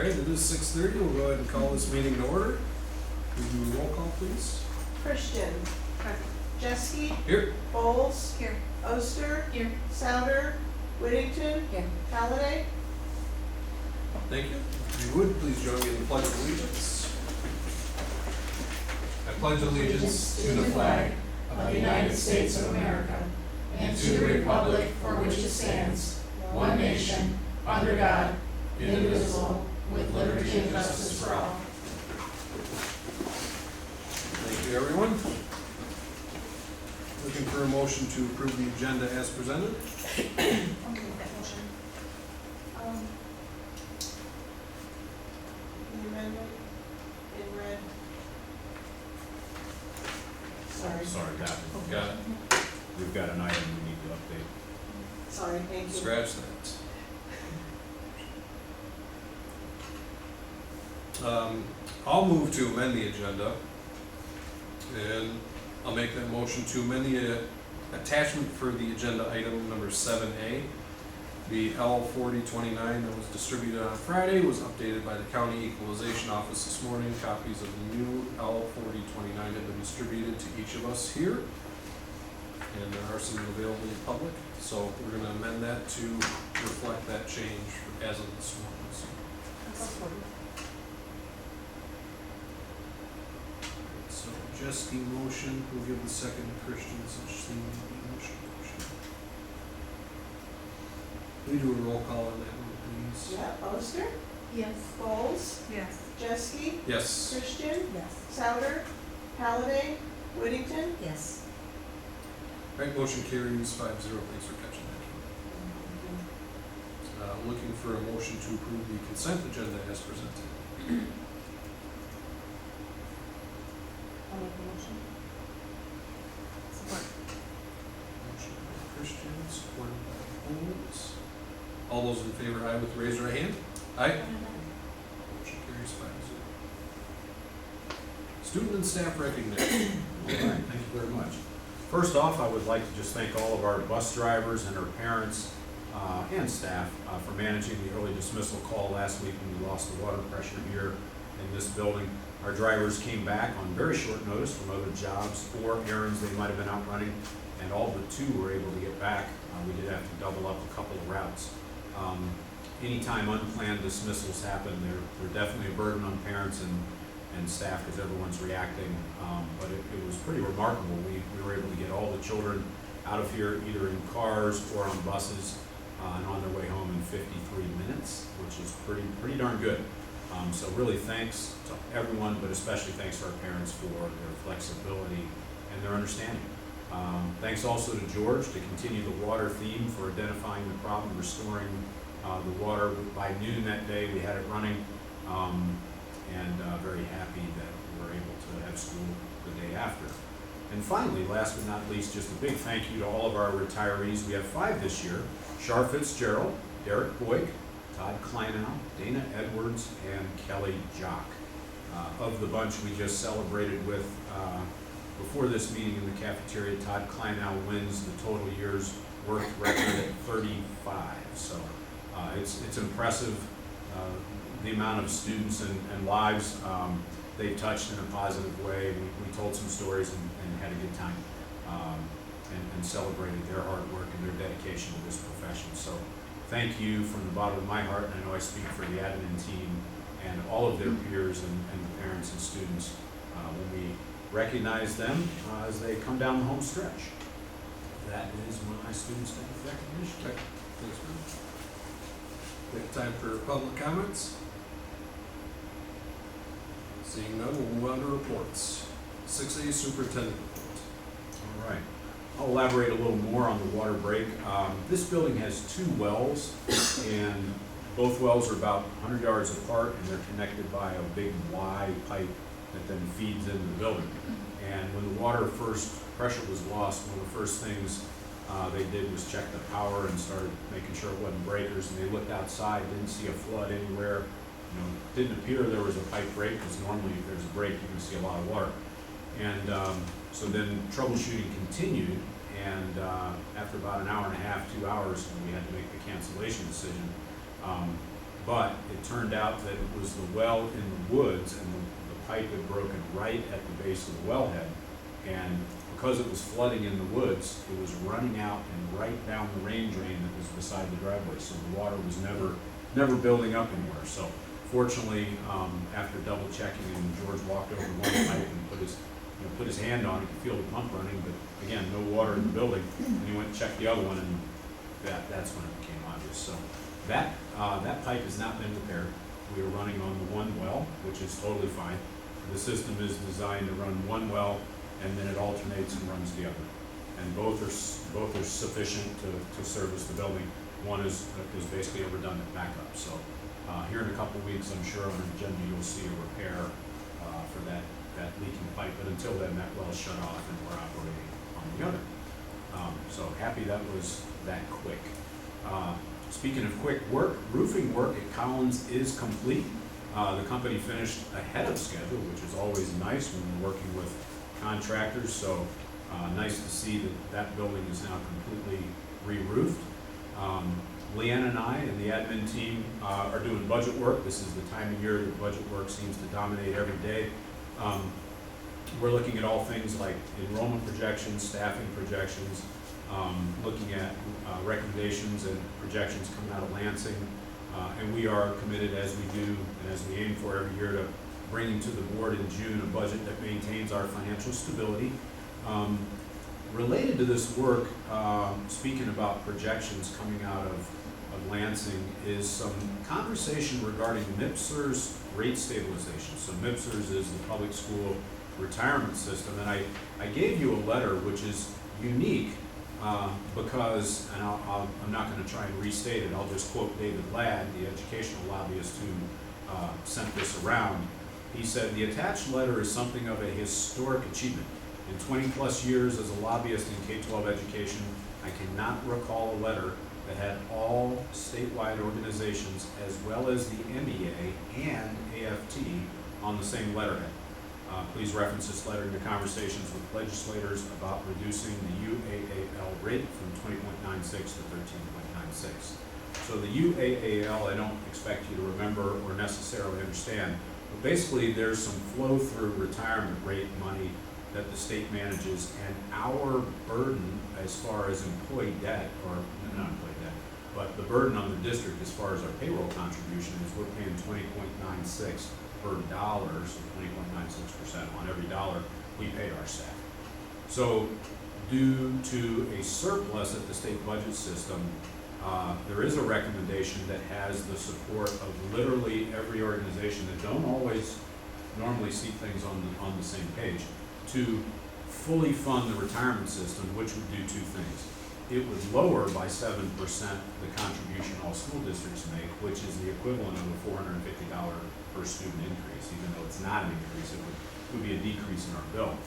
right, it is 6:30. We'll go ahead and call this meeting to order. Will you do a roll call, please? Christian. Jeske. Here. Bowles. Here. Oster. Here. Souter. Whittington. Here. Halliday. Thank you. If you would, please join me in the Pledge of Allegiance. I pledge allegiance To the flag of the United States of America and to the republic for which it stands, one nation, under God, indivisible, with liberty and justice for all. Thank you, everyone. Looking for a motion to approve the agenda as presented. I'll make that motion. The amendment in red. Sorry. Sorry, Got it. we've got an item we need to update. Sorry, thank you. Scratch that. I'll move to amend the agenda. And I'll make that motion to amend the attachment for the agenda item number 7A. The L 4029 that was distributed on Friday was updated by the County Equalization Office this morning. Copies of the new L 4029 have been distributed to each of us here. And there are some available in public, so we're gonna amend that to reflect that change as of this morning. So Jeske motion, we'll give the second to Christian since she made the motion. We do a roll call on that one, please. Yeah, Oster. Yes. Bowles. Yes. Jeske. Yes. Christian. Yes. Souter. Halliday. Whittington. Yes. Right, motion carries 5-0. Thanks for catching that. Looking for a motion to approve the consent agenda as presented. I'll make the motion. Support. Motion by Christian, supported by Bowles. All those in favor, aye with the raise right hand. Aye. Motion carries 5-0. Student and staff recognition. All right, thank you very much. First off, I would like to just thank all of our bus drivers and our parents and staff for managing the early dismissal call last week when we lost the water pressure here in this building. Our drivers came back on very short notice from other jobs or errands they might have been out running, and all but two were able to get back. We did have to double up a couple of routes. Anytime unplanned dismissals happen, they're definitely a burden on parents and staff because everyone's reacting, but it was pretty remarkable. We were able to get all the children out of here either in cars or on buses and on their way home in 53 minutes, which is pretty darn good. So really thanks to everyone, but especially thanks to our parents for their flexibility and their understanding. Thanks also to George to continue the water theme for identifying the problem, restoring the water. By noon that day we had it running. And very happy that we were able to have school the day after. And finally, last but not least, just a big thank you to all of our retirees. We have 5 this year: Shar Fitzgerald, Derek Boyk, Todd Kleinow, Dana Edwards, and Kelly Jock. Of the bunch we just celebrated with before this meeting in the cafeteria, Todd Kleinow wins the total year's worth record at 35. So it's impressive. The amount of students and lives they've touched in a positive way. We told some stories and had a good time and celebrated their hard work and their dedication to this profession. So thank you from the bottom of my heart, and I know I speak for the admin team and all of their peers and parents and students when we recognize them as they come down the home stretch. That is my student staff recognition. Okay, thanks, man. We have time for public comments. Seeing none, we'll move on to reports. 6A Superintendent report. All right. I'll elaborate a little more on the water break. This building has 2 wells, and both wells are about 100 yards apart, and they're connected by a big Y pipe that then feeds into the building. And when the water pressure was lost, one of the first things they did was check the power and started making sure it wasn't breakers. And they looked outside, didn't see a flood anywhere. Didn't appear there was a pipe break, because normally if there's a break you can see a lot of water. And so then troubleshooting continued, and after about an hour and a half, 2 hours, when we had to make the cancellation decision, but it turned out that it was the well in the woods, and the pipe had broken right at the base of the wellhead. And because it was flooding in the woods, it was running out and right down the rain drain that was beside the driveway, so the water was never building up anywhere. So fortunately, after double checking, and George walked over to one pipe and put his hand on it, could feel the pump running, but again, no water in the building. And he went and checked the other one, and that's when it became obvious. So that pipe has not been repaired. We are running on the one well, which is totally fine. The system is designed to run one well, and then it alternates and runs the other. And both are sufficient to service the building. One is basically a redundant backup. So here in a couple of weeks, I'm sure on the agenda you'll see a repair for that leaking pipe. But until then, that well's shut off and we're operating on the other. So happy that was that quick. Speaking of quick work, roofing work at Collins is complete. The company finished ahead of schedule, which is always nice when we're working with contractors. So nice to see that building is now completely re-roofed. Leanne and I and the admin team are doing budget work. This is the time of year that budget work seems to dominate every day. We're looking at all things like enrollment projections, staffing projections, looking at recommendations and projections coming out of Lansing. And we are committed, as we do and as we aim for every year, to bringing to the board in June a budget that maintains our financial stability. Related to this work, speaking about projections coming out of Lansing, is some conversation regarding MIPSR's rate stabilization. So MIPSR's is the public school retirement system, and I gave you a letter which is unique because, and I'm not going to try and restate it, I'll just quote David Ladd, the educational lobbyist who sent this around. He said, "The attached letter is something of a historic achievement. In 20 plus years as a lobbyist in K-12 education, I cannot recall a letter that had all statewide organizations as well as the MEA and AFT on the same letterhead. Please reference this letter in your conversations with legislators about reducing the UAAL rate from 20.96 to 13.96. So the UAAL, I don't expect you to remember or necessarily understand, but basically there's some flow-through retirement rate money that the state manages, and our burden as far as employee debt, or not employee debt, but the burden on the district as far as our payroll contribution is we're paying 20.96 per dollar, so 20.96% on every dollar we pay our staff. So due to a surplus at the state budget system, there is a recommendation that has the support of literally every organization that don't always normally see things on the same page, to fully fund the retirement system, which would do two things. It would lower by 7% the contribution all school districts make, which is the equivalent of a $450 per student increase. Even though it's not an increase, it would be a decrease in our bill.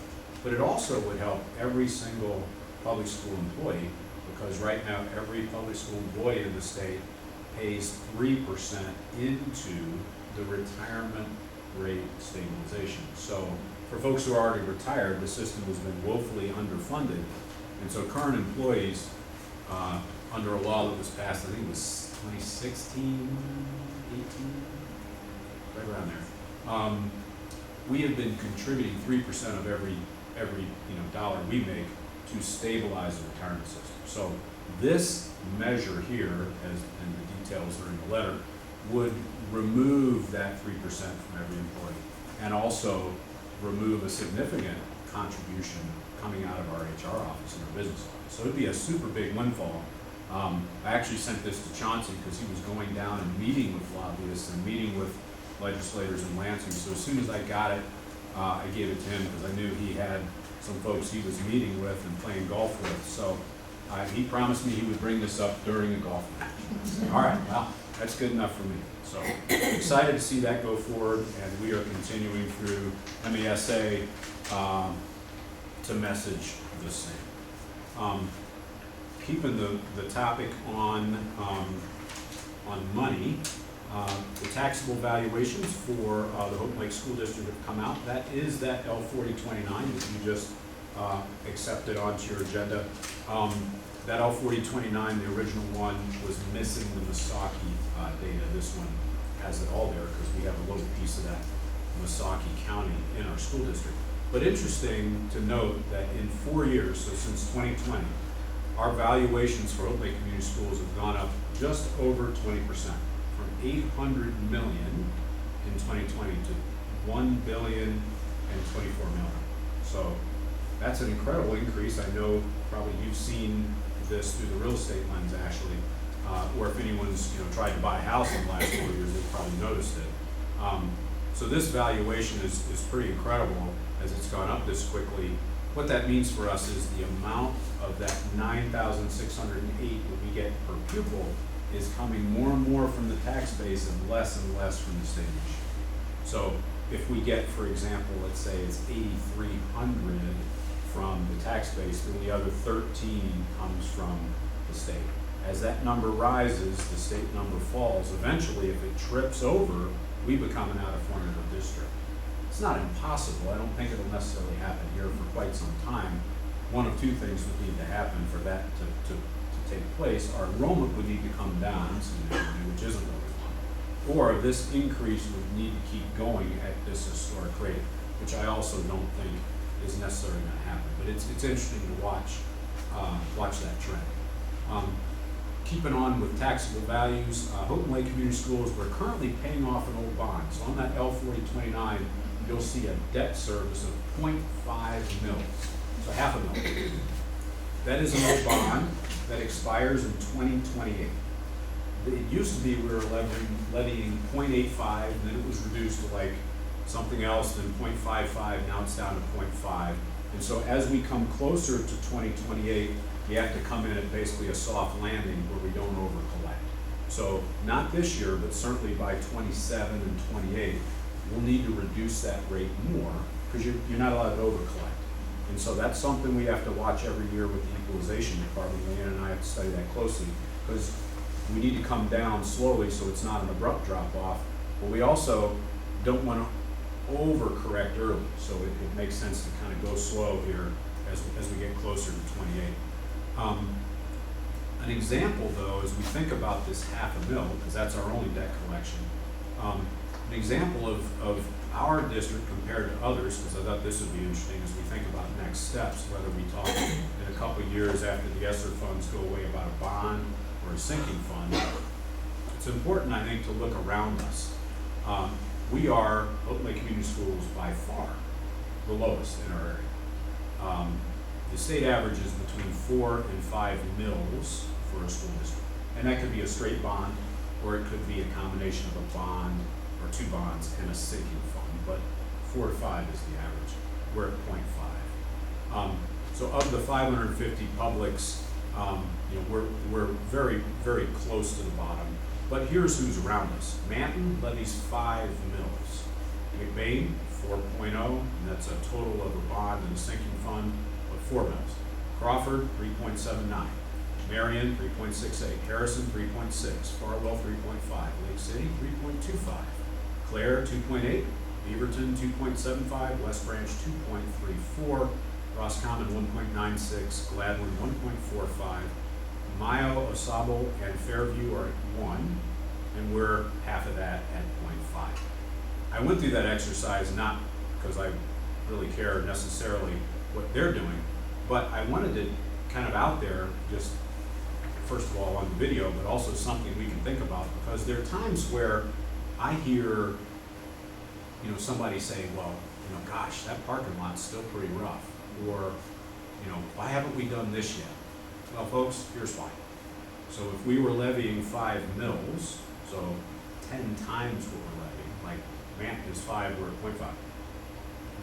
But it also would help every single public school employee, because right now every public school employee in the state pays 3% into the retirement rate stabilization. So for folks who are already retired, the system has been woefully underfunded. And so current employees, under a law that was passed, I think it was 2016, 18, right around there, we have been contributing 3% of every dollar we make to stabilize the retirement system. So this measure here, and the details are in the letter, would remove that 3% from every employee, and also remove a significant contribution coming out of our HR office and our business office. So it'd be a super big windfall. I actually sent this to Chauncey because he was going down and meeting with lobbyists and meeting with legislators in Lansing. So as soon as I got it, I gave it to him because I knew he had some folks he was meeting with and playing golf with. So he promised me he would bring this up during a golf match. All right, well, that's good enough for me. So excited to see that go forward, and we are continuing through MESA to message the same. Keeping the topic on money, the taxable valuations for the Houghton Lake School District have come out. That is that L4029 that you just accepted onto your agenda. That L4029, the original one, was missing the Misaki data. This one has it all there because we have a little piece of that Misaki County in our school district. But interesting to note that in 4 years, so since 2020, our valuations for Hope Lake Community Schools have gone up just over 20%, from $800 million in 2020 to $1 billion and $24 million. So that's an incredible increase. I know probably you've seen this through the real estate lens, Ashley, or if anyone's tried to buy a house in the last 4 years, they've probably noticed it. So this valuation is pretty incredible as it's gone up this quickly. What that means for us is the amount of that $9,608 that we get per pupil is coming more and more from the tax base and less from the state issue. So if we get, for example, let's say it's 8,300 from the tax base, then the other 13 comes from the state. As that number rises, the state number falls. Eventually, if it trips over, we become an out-of-formula district. It's not impossible. I don't think it'll necessarily happen here for quite some time. One of two things would need to happen for that to take place. Our enrollment would need to come down significantly, which isn't what we want. Or this increase would need to keep going at this historic rate, which I also don't think is necessarily going to happen. But it's interesting to watch that trend. Keeping on with taxable values, Houghton Lake Community Schools, we're currently paying off an old bond. So on that L4029, you'll see a debt service of 0.5 mils, so half a mil. That is an old bond that expires in 2028. It used to be we were levying 0.85, and then it was reduced to like something else, then 0.55, now it's down to 0.5. And so as we come closer to 2028, you have to come in at basically a soft landing where we don't over collect. So not this year, but certainly by 27 and 28, we'll need to reduce that rate more because you're not allowed to over collect. And so that's something we have to watch every year with the equalization department. Leanne and I have to study that closely because we need to come down slowly so it's not an abrupt drop off, but we also don't want to overcorrect early. So it makes sense to kind of go slow here as we get closer to 28. An example, though, as we think about this $0.5 mil, because that's our only debt collection, an example of our district compared to others, because I thought this would be interesting as we think about next steps, whether we talk in a couple of years after the ESSER funds go away about a bond or a sinking fund. It's important, I think, to look around us. We are, Houghton Lake Community Schools, by far the lowest in our area. The state average is between 4 and 5 mils for a school district. And that could be a straight bond, or it could be a combination of a bond or two bonds and a sinking fund. But 4 to 5 is the average. We're at 0.5. So of the 550 publics, we're very, very close to the bottom. But here's who's around us. Manton levies 5 mils. McBain, 4.0, and that's a total of a bond and a sinking fund of 4 mils. Crawford, 3.79. Marion, 3.68. Harrison, 3.6. Farwell, 3.5. Lake City, 3.25. Clare, 2.8. Beaverton, 2.75. West Branch, 2.34. Roscommon, 1.96. Gladwin, 1.45. Mayo, Osable, and Fairview are at 1, and we're half of that at 0.5. I went through that exercise not because I really care necessarily what they're doing, but I wanted to kind of out there, just first of all on the video, but also something we can think about, because there are times where I hear, somebody say, well, gosh, that parking lot's still pretty rough, or, why haven't we done this yet? Well, folks, here's why. So if we were levying 5 mils, so 10 times what we're levying, like Manton is 5, we're at 0.5,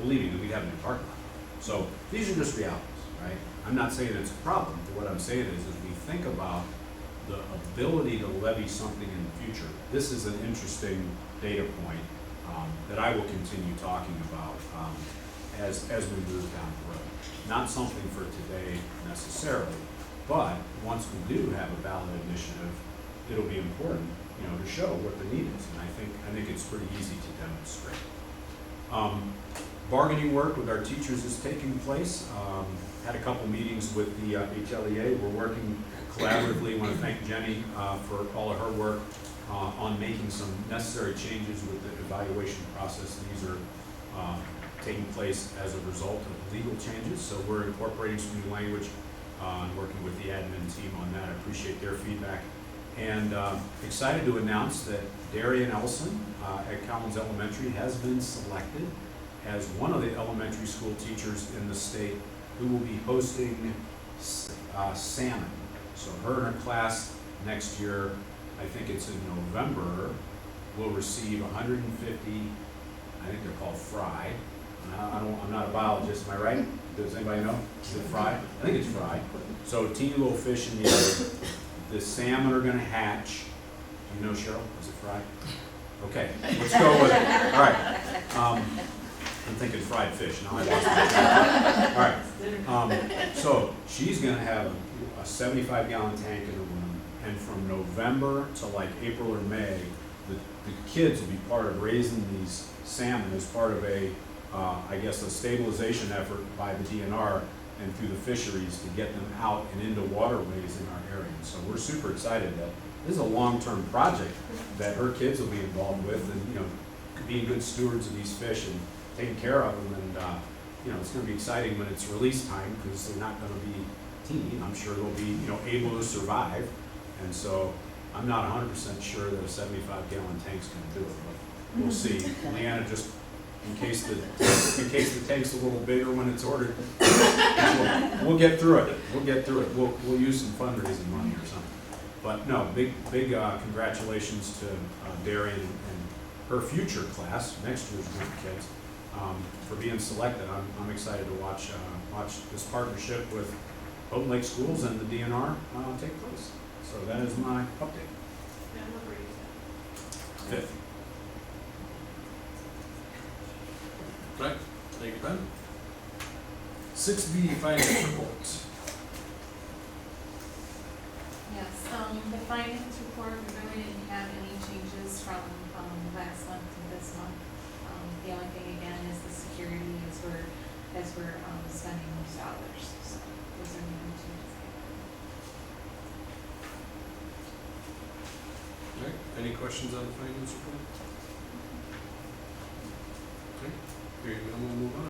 believing that we'd have a new parking lot. So these are just realities, right? I'm not saying it's a problem, but what I'm saying is we think about the ability to levy something in the future. This is an interesting data point that I will continue talking about as we move down the road. Not something for today necessarily, but once we do have a ballot initiative, it'll be important, to show what the need is, and I think it's pretty easy to demonstrate. Bargaining work with our teachers is taking place. Had a couple meetings with the HLEA. We're working collaboratively. I want to thank Jenny for all of her work on making some necessary changes with the evaluation process. These are taking place as a result of legal changes, so we're incorporating some new language and working with the admin team on that. I appreciate their feedback. And excited to announce that Darian Ellison at Collins Elementary has been selected as one of the elementary school teachers in the state who will be hosting salmon. So her and her class next year, I think it's in November, will receive 150, I think they're called fry. I'm not a biologist, am I right? Does anybody know? Is it fry? I think it's fry. So teeny little fish in the other. The salmon are gonna hatch. Do you know, Cheryl? Is it fry? Okay, let's go with it. All right. I'm thinking fried fish. Now I lost my train. All right. So she's gonna have a 75-gallon tank in her room, and from November to like April or May, the kids will be part of raising these salmon as part of a, I guess, a stabilization effort by the DNR and through the fisheries to get them out and into waterways in our area. So we're super excited that this is a long-term project that her kids will be involved with, and you know, being good stewards of these fish and taking care of them. And you know, it's going to be exciting when it's release time, because they're not going to be teeny. I'm sure they'll be, you know, able to survive. And so I'm not 100% sure that a 75-gallon tank's going to do it, but we'll see. Leanna, just in case the tank's a little bigger when it's ordered, we'll get through it. We'll get through it. We'll use some fundraising money or something. But no, big congratulations to Darian and her future class, next year's group of kids, for being selected. I'm excited to watch this partnership with Houghton Lake Schools and the DNR take place. So that is my update. Fifth. Right, thank you, Ben. 6B, finance report. Yes, the finance report, we really didn't have any changes from last month to this month. The only thing again is the security as we're spending those dollars, so those are the only changes. Right, any questions on the finance report? Okay, hearing none, we'll move on.